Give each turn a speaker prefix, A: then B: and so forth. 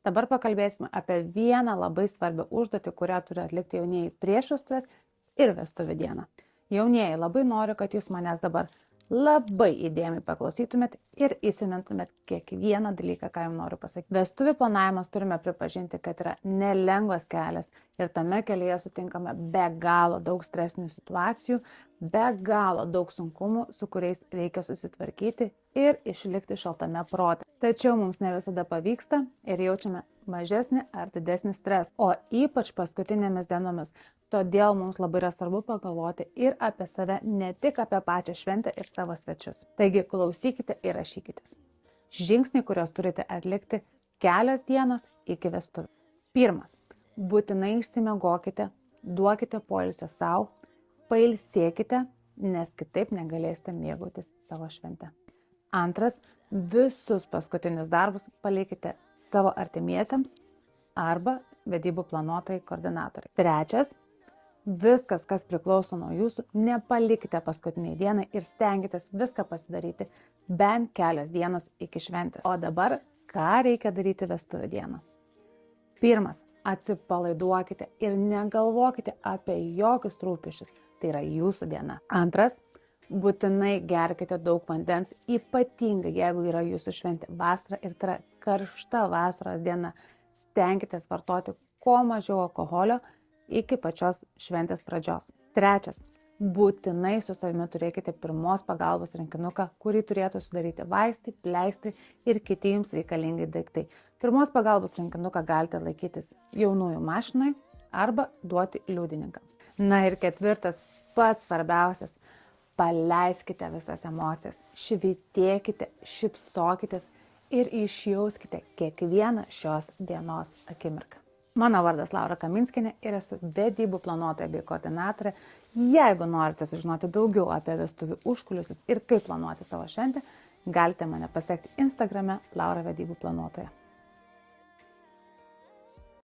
A: Dabar pakalbėsime apie vieną labai svarbią užduotį, kurią turi atlikti jaunieji prieš vestuves ir vestuvių dieną. Jaunieji, labai noriu, kad jūs manęs dabar labai įdėmiai paklausytumėt ir įsimintumėt kiekvieną dalyką, ką jums noriu pasakyti. Vestuvių planavimas turime pripažinti, kad yra nelengvas kelias ir tame kelyje sutinkame be galo daug stresinių situacijų, be galo daug sunkumų, su kuriais reikia susitvarkyti ir išlikti šaltame prote. Tačiau mums ne visada pavyksta ir jaučiame mažesnį ar didesnį stresą, o ypač paskutinėmis dienomis. Todėl mums labai yra svarbu pagalvoti ir apie save, ne tik apie pačią šventę ir savo svečius. Taigi klausykite ir rašykitės. Žingsniai, kuriuos turite atlikti kelios dienos iki vestuvių. Pirmas. Būtinai išsimiegokite, duokite poilsio savo, pailsėkite, nes kitaip negalėsite mėgautis savo šventę. Antras. Visus paskutinius darbus palikite savo artimiesiems arba vedybų planuotojai koordinatoriai. Trečias. Viskas, kas priklauso nuo jūsų, nepalikite paskutiniai dienai ir stenkitės viską pasidaryti bent kelias dienas iki šventės. O dabar, ką reikia daryti vestuvių dieną? Pirmas. Atsipalaiduokite ir negalvokite apie jokius rūpesčius. Tai yra jūsų diena. Antras. Būtinai gerkite daug vandens, ypatingai jeigu yra jūsų šventė vasara ir tai yra karšta vasaros diena. Stenkitės vartoti kuo mažiau alkoholio iki pačios šventės pradžios. Trečias. Būtinai su savimi turėkite pirmos pagalbos rinkinuką, kurį turėtų sudaryti vaistai, pleistrai ir kiti jums reikalingi daiktai. Pirmos pagalbos rinkinuką galite laikytis jaunųjų mašinai arba duoti liudininkams. Na ir ketvirtas, pats svarbiausias. Paleiskite visas emocijas, švytėkite, šypsokitės ir išjauskite kiekvieną šios dienos akimirką. Mano vardas Laura Kaminskienė ir esu vedybų planuotoja bei koordinatorė. Jeigu norite sužinoti daugiau apie vestuvių užkulisius ir kaip planuoti savo šventę, galite mane pasiekti Instagrame Laura vedybų planuotoja.